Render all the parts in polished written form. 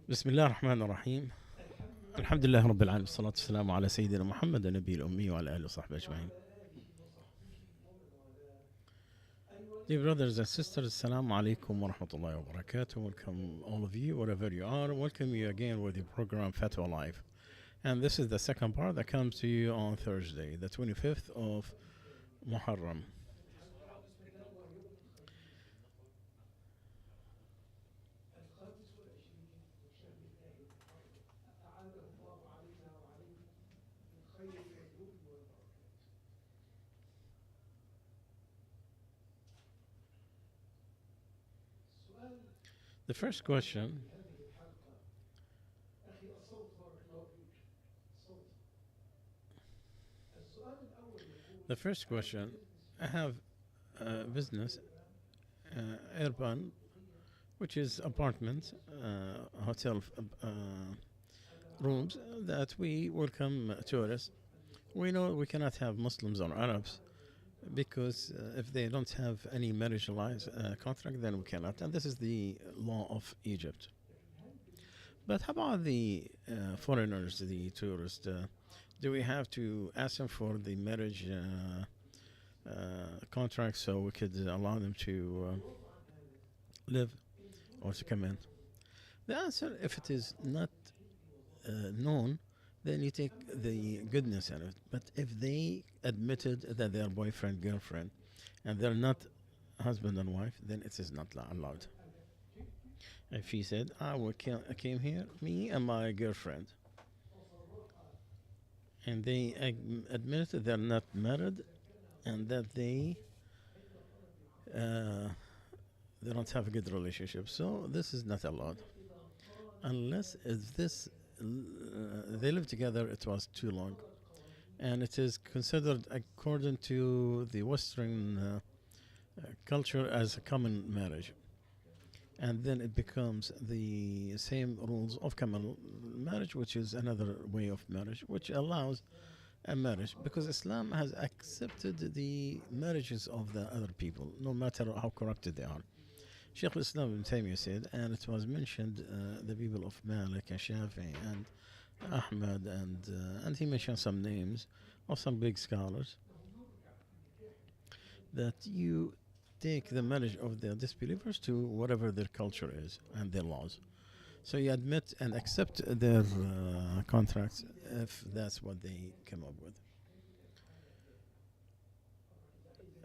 بسم الله الرحمن الرحيم. الحمد لله رب العالمين، والصلاة والسلام على سيدنا محمد النبي الأمي وعلى آله وصحبه أجمعين. Dear brothers and sisters, Assalamu alaikum wa rahmatullahi wa barakatuh. Welcome all of you, wherever you are. Welcome you again with your program Fatwa Live. And this is the second part that comes to you on Thursday, the 25th of Muharram. The first question I have a business, urban, which is apartment, hotel rooms that we welcome tourists. We know we cannot have Muslims or Arabs because if they don't have any marriage contract, then we cannot. And this is the law of Egypt. But how about the foreigners, the tourists? Do we have to ask them for the marriage contract so we could allow them to live or to come in? The answer, if it is not known, then you take the goodness in it. But if they admitted that they are boyfriend, girlfriend, and they're not husband and wife, then it is not allowed. If he said, I came here, me and my girlfriend, and they admitted they're not married and that they don't have a good relationship, so this is not allowed. Unless if this they live together, it was too long, and it is considered according to the Western culture as a common marriage, and then it becomes the same rules of common marriage, which is another way of marriage, which allows a marriage because Islam has accepted the marriages of the other people, no matter how corrupted they are. Sheikh al-Islam ibn Taymiyyah said, and it was mentioned, the people of Malik and Shafi and Ahmad, and he mentioned some names of some big scholars, that you take the marriage of the disbelievers to whatever their culture is and their laws. So you admit and accept their contracts if that's what they come up with.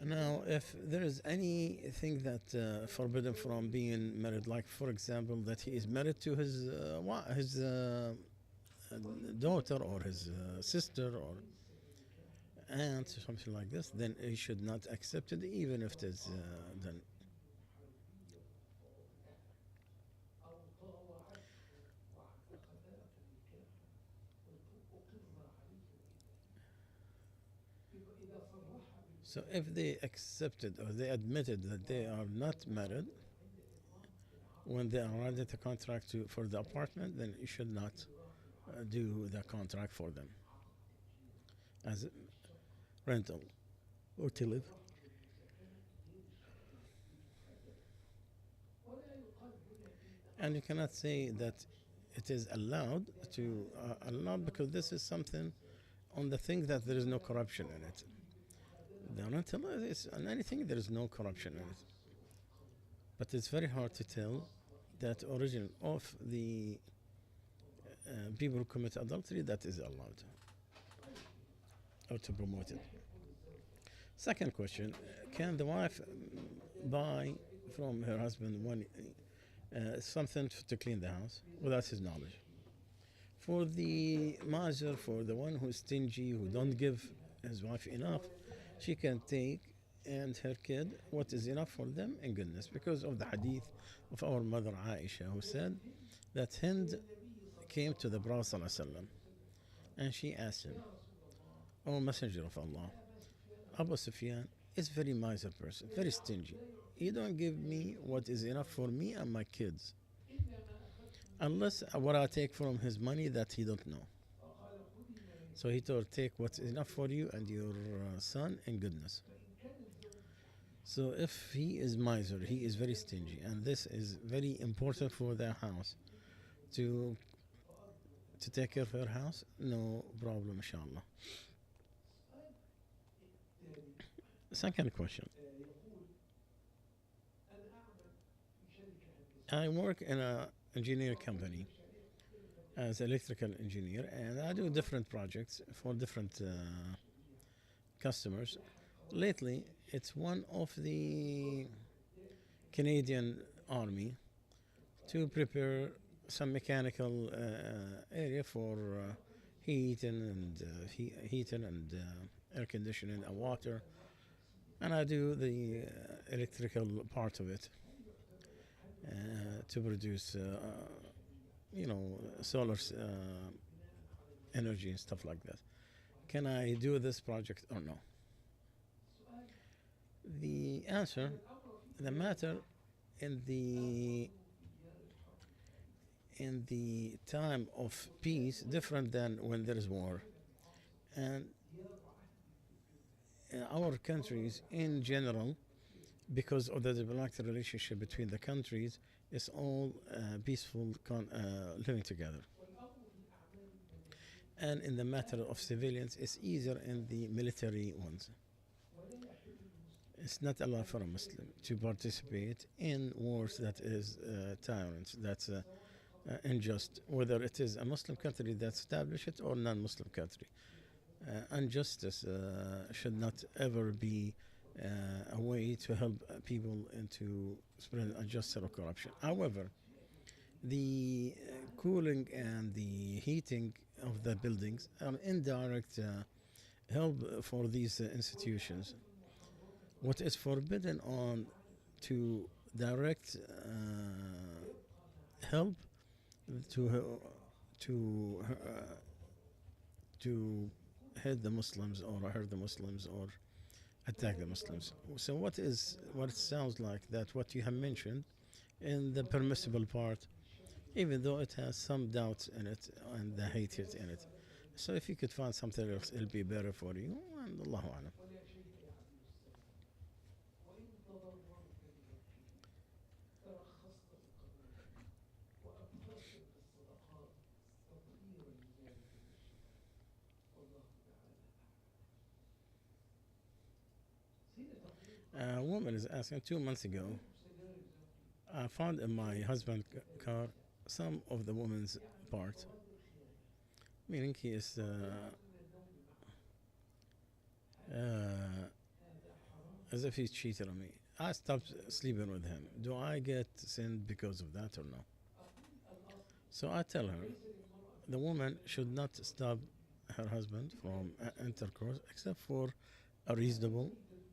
Now, if there is anything that forbidden from being married, like for example that he is married to his daughter or his sister or aunt or something like this, then he should not accept it, even if it is done. So if they accepted or they admitted that they are not married when they are writing the contract for the apartment, then you should not do the contract for them as rental or to live. And you cannot say that it is allowed to allowed because this is something on the thing that there is no corruption in it. The rental is on anything there is no corruption in it. But it's very hard to tell that origin of the people who commit adultery that is allowed or to promote it. Second question, can the wife buy from her husband something to clean the house without his knowledge? For the miser, for the one who's stingy, who don't give his wife enough, she can take and her kid what is enough for them in goodness, because of the hadith of our mother Aisha, who said that Hind came to the Prophet ﷺ and she asked him, "O Messenger of Allah, Abu Sufyan is very miser person, very stingy. He don't give me what is enough for me and my kids, unless what I take from his money that he don't know." So he told, take what's enough for you and your son in goodness. So if he is miser, he is very stingy, and this is very important for their house to take care of her house. No problem, inshallah. Second question. I work in a engineer company as electrical engineer, and I do different projects for different customers. Lately, it's one of the Canadian Army to prepare some mechanical area for heating and air conditioning and water, and I do the electrical part of it to produce, solar energy and stuff like that. Can I do this project or no? The answer, the matter in the time of peace different than when there is war, and in our countries in general, because of the diplomatic relationship between the countries, is all peaceful living together. And in the matter of civilians, it's easier in the military ones. It's not allowed for a Muslim to participate in wars that is tyrants, that's unjust, whether it is a Muslim country that established it or non-Muslim country. Injustice should not ever be a way to help people into spread injustice or corruption. However, the cooling and the heating of the buildings are indirect help for these institutions. What is forbidden on to direct help to to to hit the Muslims or hurt the Muslims or attack the Muslims. So what it sounds like that what you have mentioned in the permissible part, even though it has some doubts in it and the hatred in it. So if you could find something else, it'll be better for you. And Allahu Alam. A woman is asking 2 months ago, I found in my husband's car some of the woman's part, meaning he is as if he's cheated on me. I stopped sleeping with him. Do I get sinned because of that or no? So I tell her the woman should not stop her husband from intercourse except for a reasonable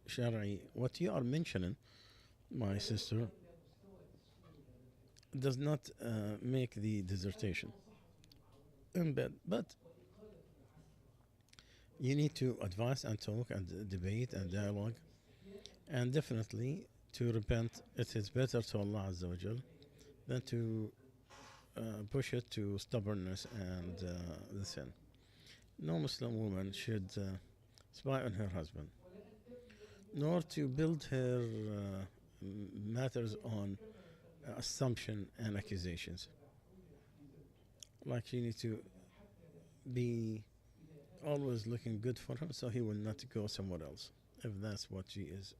shari. What you are mentioning, my sister, does not make the dissertation in bed, but you need to advise and talk and debate and dialogue, and definitely to repent. It is better to Allah Azza wa Jal than to push it to stubbornness and the sin. No Muslim woman should spy on her husband, nor to build her matters on assumption and accusations. Like she needs to be always looking good for him so he will not go somewhere else, if that's what she is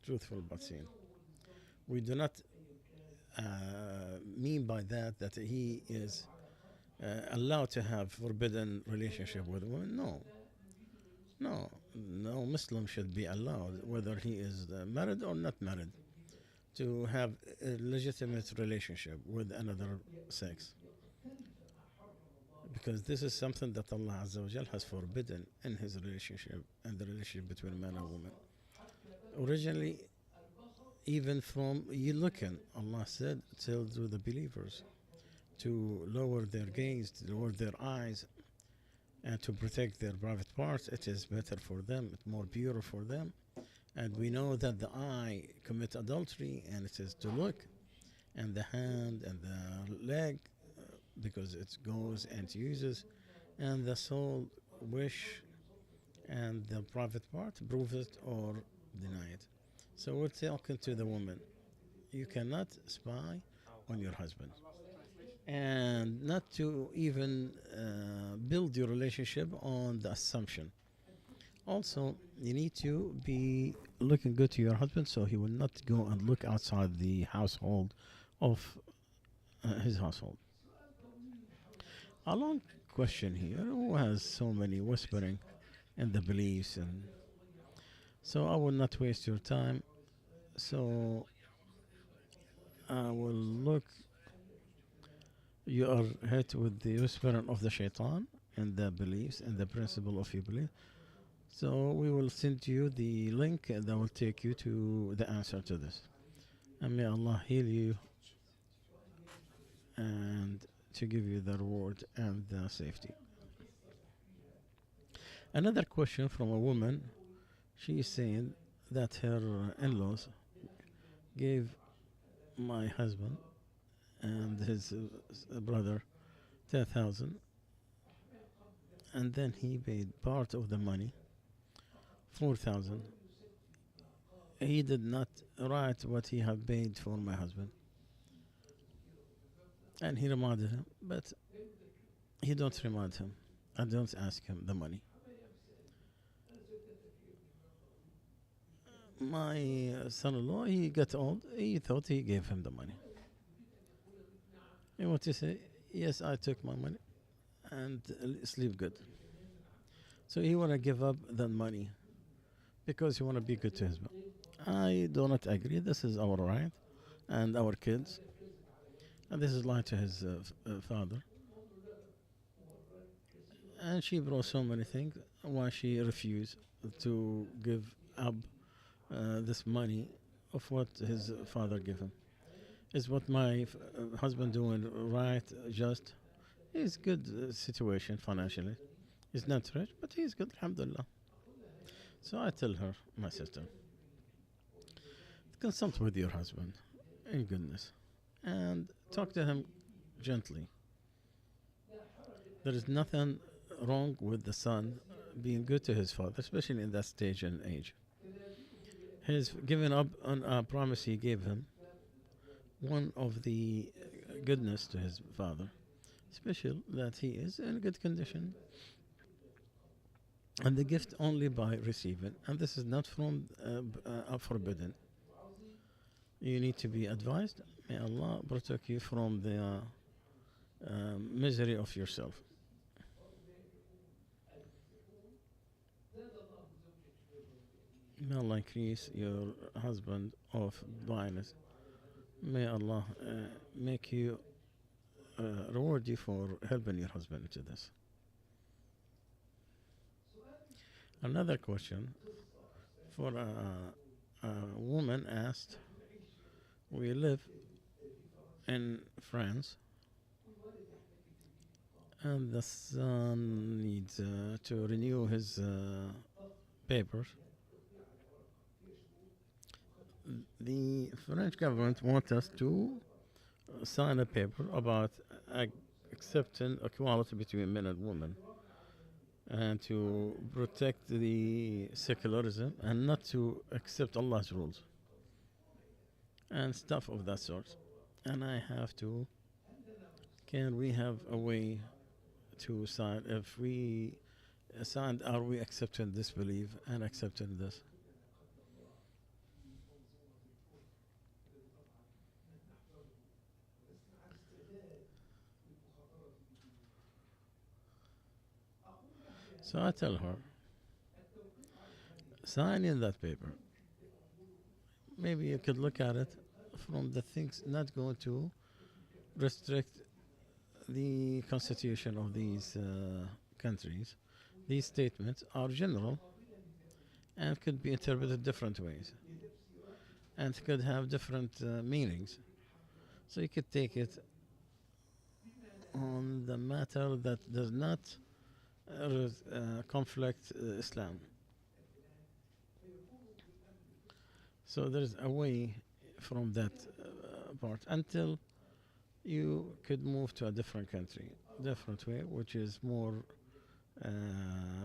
truthful about saying. We do not mean by that he is allowed to have forbidden relationship with a woman. No Muslim should be allowed, whether he is married or not married, to have a legitimate relationship with another sex, because this is something that Allah Azza wa Jal has forbidden in his relationship and the relationship between man and woman. Originally, even from you looking, Allah said, tell to the believers to lower their gaze, to lower their eyes, and to protect their private parts. It is better for them, it's more pure for them. And we know that the eye commits adultery, and it is to look, and the hand and the leg, because it goes and uses, and the soul wish, and the private part prove it or deny it. So we're talking to the woman. You cannot spy on your husband, and not to even build your relationship on the assumption. Also, you need to be looking good to your husband so he will not go and look outside the household of his household. A long question here who has so many whispering in the beliefs, and so I will not waste your time. So I will look. You are hit with the whispering of the shaitan and the beliefs and the principle of your belief. So we will send you the link that will take you to the answer to this. And may Allah heal you and to give you the reward and the safety. Another question from a woman. She is saying that her in-laws gave my husband and his brother 10,000, and then he paid part of the money, 4,000. He did not write what he had paid for my husband, and he reminded him, but he don't remind him. I don't ask him the money. My son-in-law, he got old. He thought he gave him the money. He want to say, yes, I took my money and sleep good. So he want to give up that money because he want to be good to his mom. I do not agree. This is our right and our kids. And this is lying to his father. And she brought so many things why she refused to give up this money of what his father gave him. Is what my husband doing right, just? He's good situation financially. He's not rich, but he's good, alhamdulillah. So I tell her, my sister, consult with your husband in goodness and talk to him gently. There is nothing wrong with the son being good to his father, especially in that stage and age. He's given up on a promise he gave him, one of the goodness to his father, especially that he is in good condition, and the gift only by receiving, and this is not from forbidden. You need to be advised. May Allah protect you from the misery of yourself. May Allah increase your husband of blindness. May Allah make you reward you for helping your husband into this. Another question for a woman asked, we live in France and the son needs to renew his papers. The French government wants us to sign a paper about accepting equality between men and women and to protect the secularism and not to accept Allah's rules and stuff of that sort. And I have to, can we have a way to sign? If we signed, are we accepting this belief and accepting this? So I tell her, sign in that paper. Maybe you could look at it from the things not going to restrict the constitution of these countries. These statements are general and could be interpreted different ways and could have different meanings. So you could take it on the matter that does not conflict Islam. So there's a way from that part until you could move to a different country, different way, which is more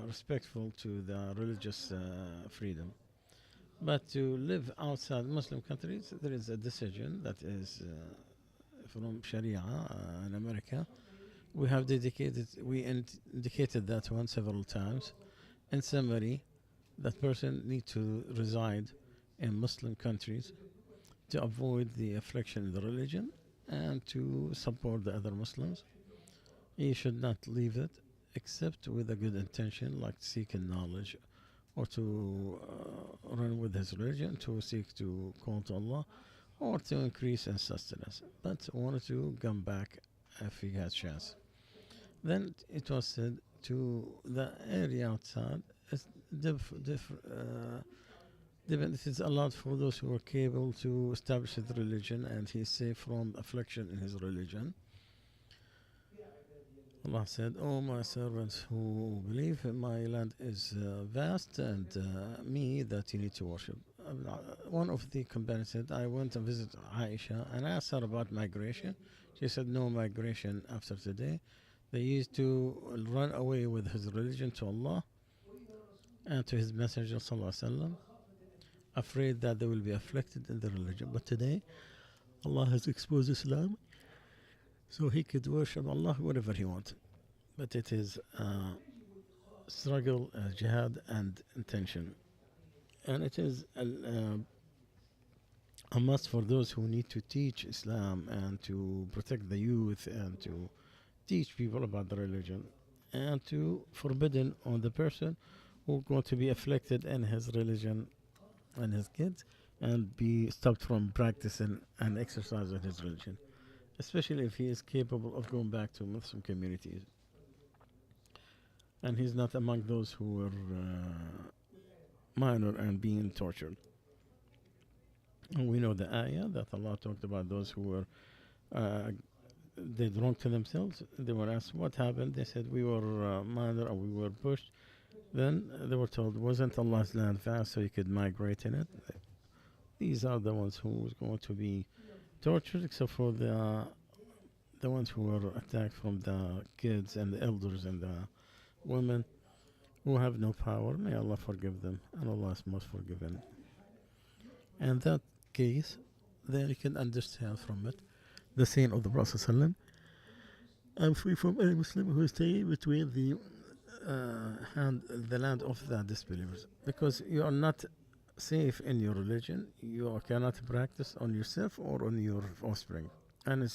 respectful to the religious freedom. But to live outside Muslim countries, there is a decision that is from Sharia in America. We indicated that one several times. In summary, that person need to reside in Muslim countries to avoid the affliction in the religion and to support the other Muslims. He should not leave it except with a good intention, like seeking knowledge or to run with his religion, to seek to call to Allah, or to increase in sustenance. But wanted to come back if he has chance. Then it was said to the area outside is it is allowed for those who are capable to establish his religion and he is safe from affliction in his religion. Allah said, "O my servants who believe, my land is vast and me that you need to worship." One of the companions said, "I went and visited Aisha and I asked her about migration. She said, no migration after today. They used to run away with his religion to Allah and to his Messenger Sallallahu Alaihi Wasallam, afraid that they will be afflicted in their religion. But today, Allah has exposed Islam, so he could worship Allah wherever he wanted. But it is struggle, jihad, and intention. And it is a must for those who need to teach Islam and to protect the youth and to teach people about the religion and to forbidden on the person who going to be afflicted in his religion and his kids and be stopped from practicing and exercising his religion, especially if he is capable of going back to Muslim communities and he's not among those who were minor and being tortured. And we know the ayah that Allah talked about those who were did wrong to themselves. They were asked what happened. They said we were minor or we were pushed. Then they were told, wasn't Allah's land vast so you could migrate in it? These are the ones who was going to be tortured, except for the ones who were attacked from the kids and the elders and the women who have no power. May Allah forgive them, and Allah is most forgiving. And that case, then you can understand from it the saying of the Prophet ﷺ, I'm free from any Muslim who is staying between the land of the disbelievers, because you are not safe in your religion. You cannot practice on yourself or on your offspring. And the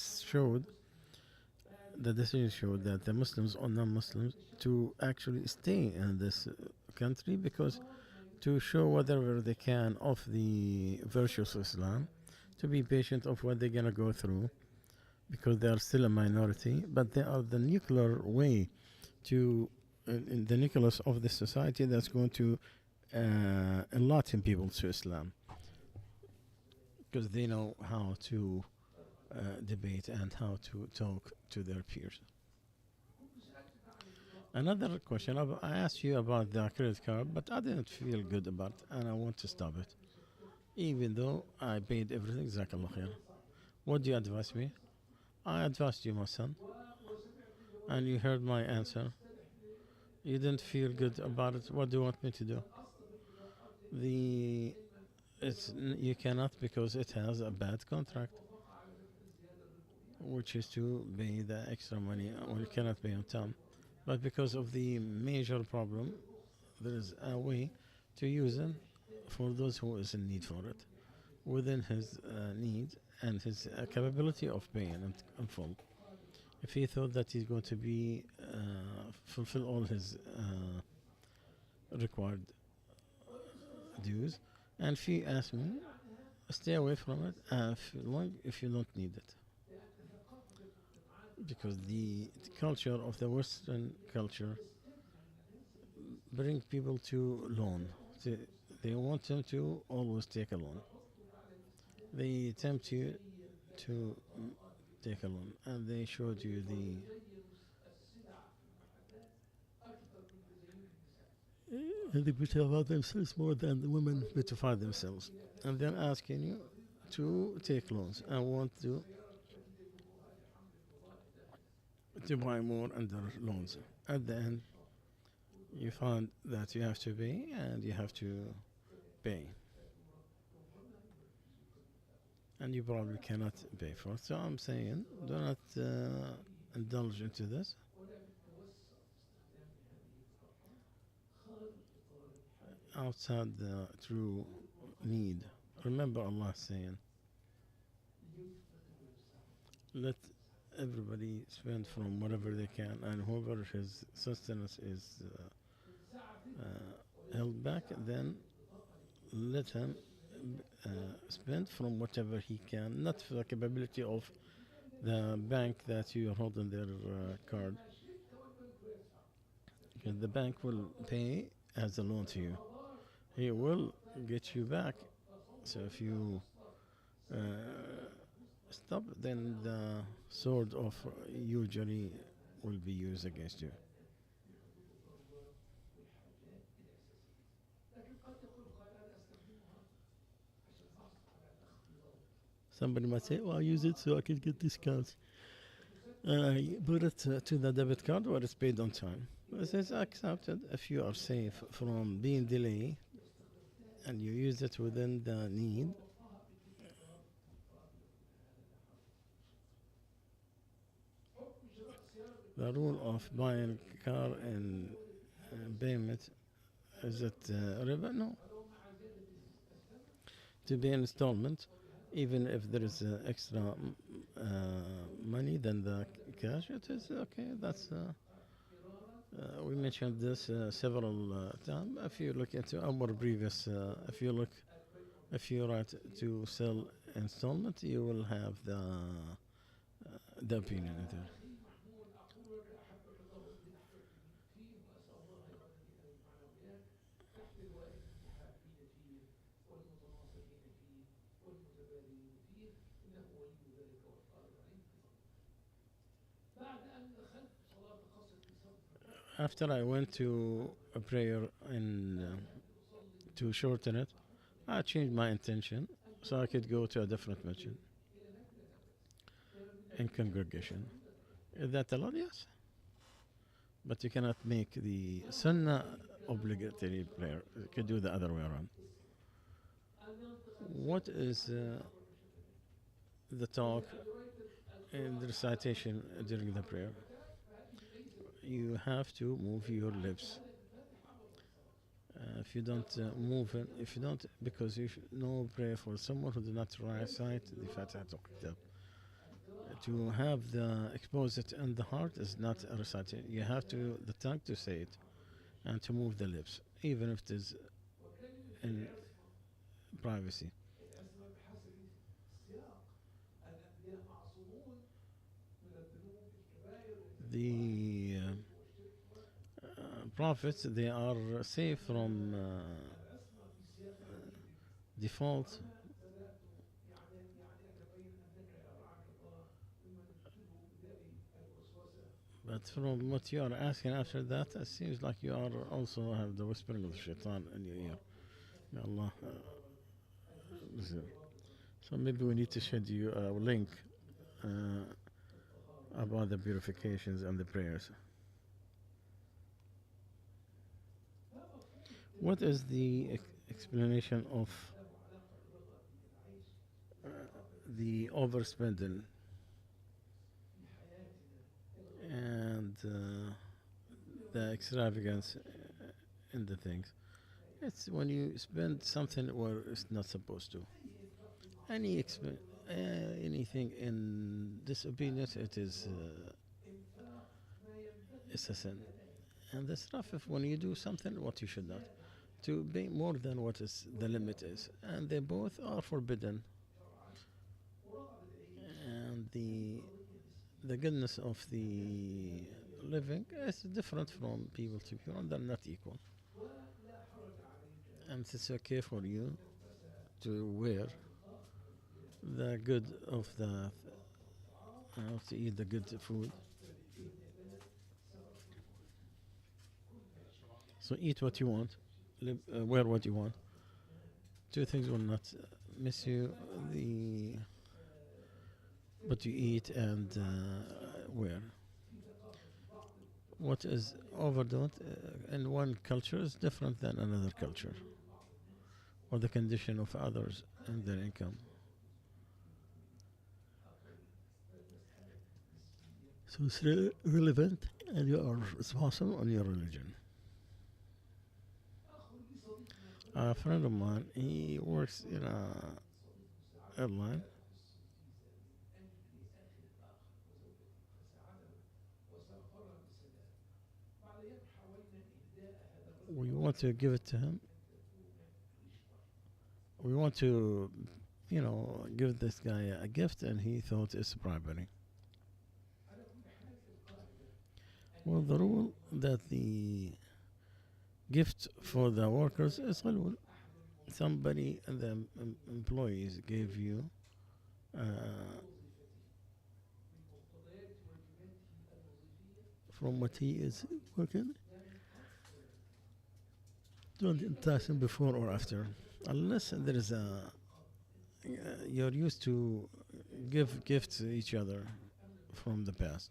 decision showed that the Muslims or non-Muslims to actually stay in this country, because to show whatever they can of the virtues of Islam, to be patient of what they're going to go through, because they are still a minority, but they are the nuclear way to in the nucleus of the society that's going to enlighten people to Islam, because they know how to debate and how to talk to their peers. Another question, I asked you about the credit card, but I didn't feel good about it and I want to stop it, even though I paid everything. Jazakallah khair. What do you advise me? I advised you, my son, and you heard my answer. You didn't feel good about it. What do you want me to do? You cannot, because it has a bad contract, which is to pay the extra money, or you cannot pay on time. But because of the major problem, there is a way to use it for those who is in need for it, within his need and his capability of paying in full. If he thought that he's going to be fulfill all his required dues, and if he asks me, stay away from it if you don't need it, because the culture of the Western culture bring people to loan. They want them to always take a loan. They tempt you to take a loan, and they showed you they beautify themselves more than the women beautify themselves, and they're asking you to take loans and want to buy more under loans. At the end, you find that you have to pay and you have to pay. and you probably cannot pay for it. So I'm saying, do not indulge into this outside the true need. Remember Allah saying, let everybody spend from whatever they can, and whoever his sustenance is held back, then let him uh, spend from whatever he can, not for the capability of the bank that you are holding their card. Because the bank will pay as a loan to you. He will get you back. So if you uh, stop, then the sword of usury will be used against you. Somebody might say, "Well, I use it so I can get discounts." You put it to the debit card or it's paid on time. This is accepted if you are safe from being delayed and you use it within the need. The rule of buying a car in payment, is it riba? No. To be installment, even if there is extra money than the cash, it is okay. That's we mentioned this several times. If you look into our previous, if you write to sell installment, you will have the opinion there. After I went to a prayer in to shorten it, I changed my intention so I could go to a different masjid in congregation. Is that allowed? Yes. But you cannot make the sunnah obligatory prayer. You could do the other way around. What is the talk and the recitation during the prayer? You have to move your lips. If you don't move it, if you don't, because you should no pray for someone who does not recite the Fatiha to Kitab. To have the expose it in the heart is not a recitation. You have to the tongue to say it and to move the lips, even if it is in privacy. The prophets, they are safe from default, but from what you are asking after that, it seems like you are also have the whispering of the shaitan in your ear. May Allah listen. So maybe we need to send you a link uh, about the purifications and the prayers. What is the explanation of the overspending and the extravagance in the things? It's when you spend something where it's not supposed to. Any anything in disobedience, it is it's a sin. And the stuff if when you do something what you should not, to be more than what is the limit is, and they both are forbidden. And the goodness of the living is different from people to people, and they're not equal. And it's okay for you to wear the good of the to eat the good food. So eat what you want, wear what you want. Two things will not miss you: the what you eat and wear. What is overdone in one culture is different than another culture, or the condition of others and their income. So it's relevant, and you are responsible on your religion. A friend of mine, he works in a airline. We want to give it to him. We want to, give this guy a gift, and he thought it's bribery. Well, the rule that the gift for the workers is halal. Somebody, the employees gave you uh, from what he is working. Don't entice him before or after, unless there is you're used to give gifts to each other from the past.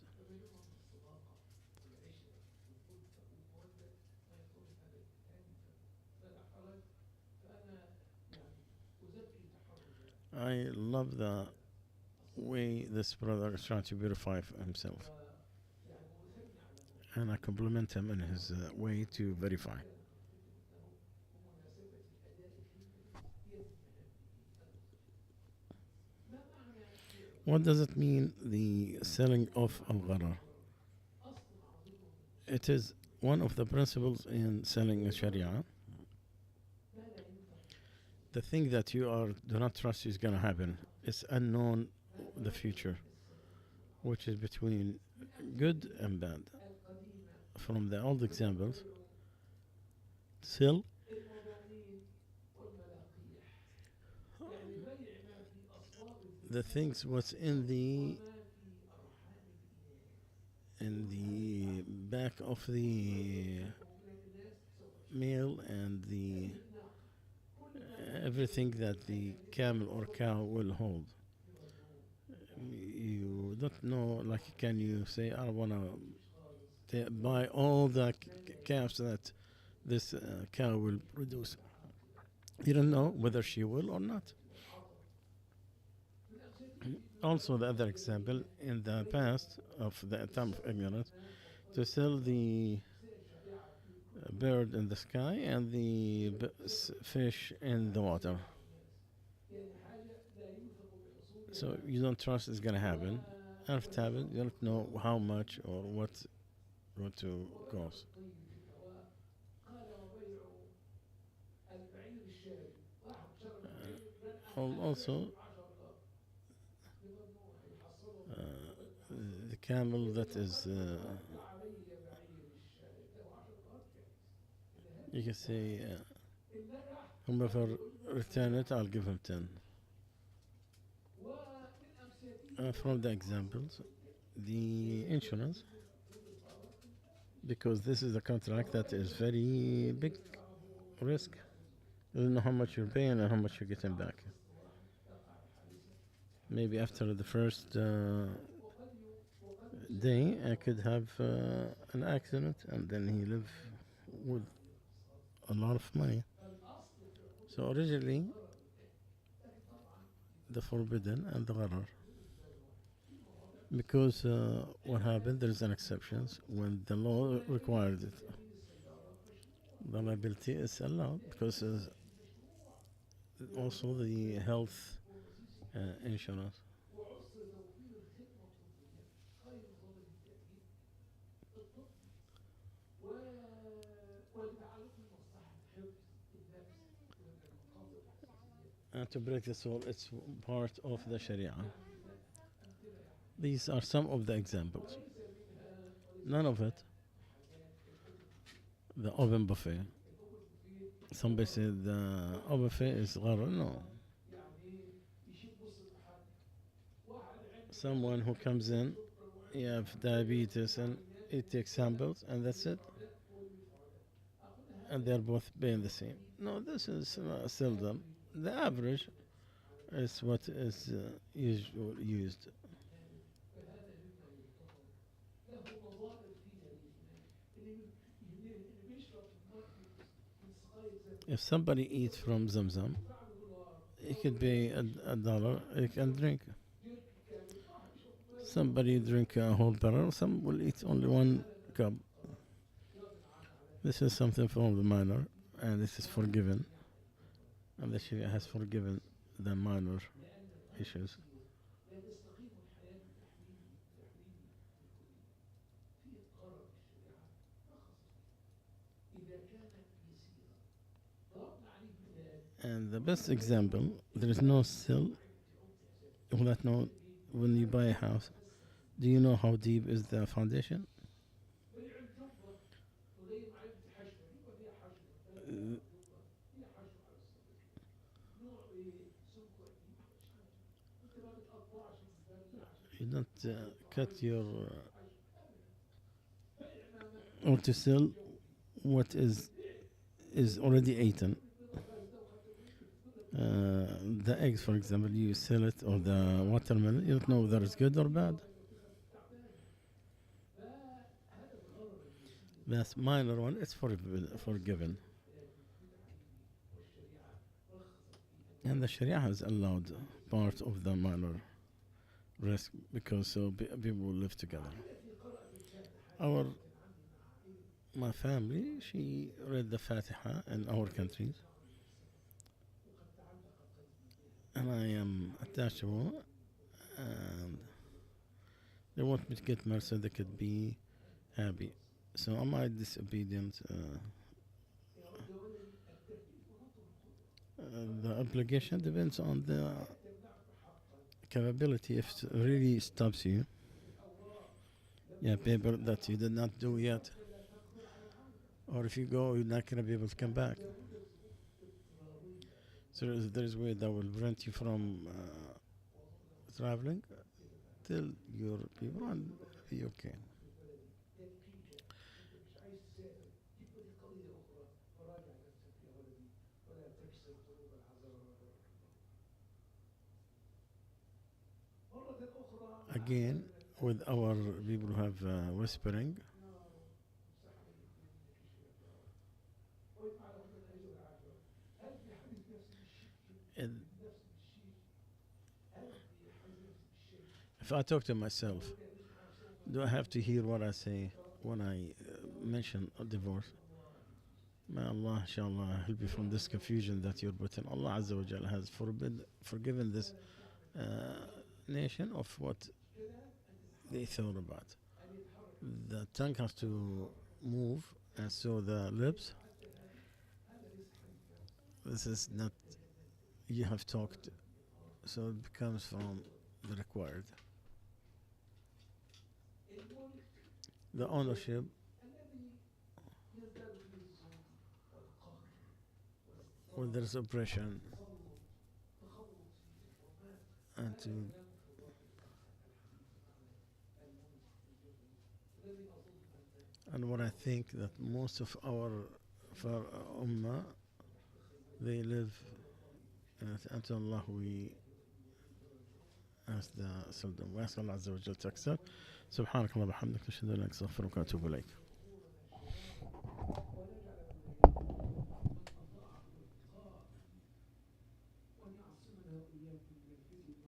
I love the way this brother is trying to purify himself, and I compliment him in his way to verify. What does it mean, the selling of al gharar? It is one of the principles in selling a sharia. The thing that you are do not trust is going to happen. It's unknown, the future, which is between good and bad. From the old examples, sell the things what's in the back of the meal, and the everything that the camel or cow will hold. You don't know, like, can you say, I want to buy all the calves that this cow will produce? You don't know whether she will or not. Also, the other example in the past of the time of ignorance, to sell the bird in the sky and the fish in the water. So you don't trust it's gonna happen. And if it happens, you don't know how much or what to cost. Also, uh, the camel that is, you can say, whomever return it, I'll give him 10. From the examples, the insurance, because this is a contract that is very big risk. You don't know how much you're paying and how much you're getting back. Maybe after the first day, I could have an accident, and then he live with a lot of money. So originally, the forbidden and the gharar. Because what happened, there's an exception when the law required it. The liability is allowed because also the health insurance. And to break the soul, it's part of the Sharia. These are some of the examples. None of it. The open buffet. Somebody said the open buffet is gharar. No. Someone who comes in, you have diabetes, and he takes samples, and that's it. And they're both paying the same. No, this is seldom. The average is what is used. If somebody eats from Zamzam, he could pay a dollar, he can drink. Somebody drink a whole barrel, some will eat only one cup. This is something from the minor, and this is forgiven, and the Sharia has forgiven the minor issues. And the best example, there is no sill without no. When you buy a house, do you know how deep is the foundation? Uh, You don't cut your or to sell what is already eaten. The eggs, for example, you sell it, or the watermelon, you don't know whether it's good or bad. That's minor one, it's forgiven. And the Sharia has allowed part of the minor risk because so people will live together. Our My family, she read the Fatiha in our countries, and I am attached to her, and they want me to get married so they could be happy. So am I disobedient? The obligation depends on the capability. If it really stops you, yeah, paper that you did not do yet, or if you go, you're not gonna be able to come back. So there's way that will prevent you from traveling till your people and be okay. Again, with our people who have whispering, and if I talk to myself, do I have to hear what I say when I mention a divorce? May Allah, inshallah, help you from this confusion that you're putting. Allah Azza wa Jalla has forgiven this uh, nation of what they thought about. The tongue has to move, and so the lips. This is not, you have talked, so it becomes from the required. The ownership, when there's oppression, and to and what I think that most of our for ummah, they live until Allah we ask the Sultan. We ask Allah Azza wa Jal to accept. سبحانك اللهم وبحمدك نشهد أن لا إله إلا أنت نستغفرك ونتوب إليك.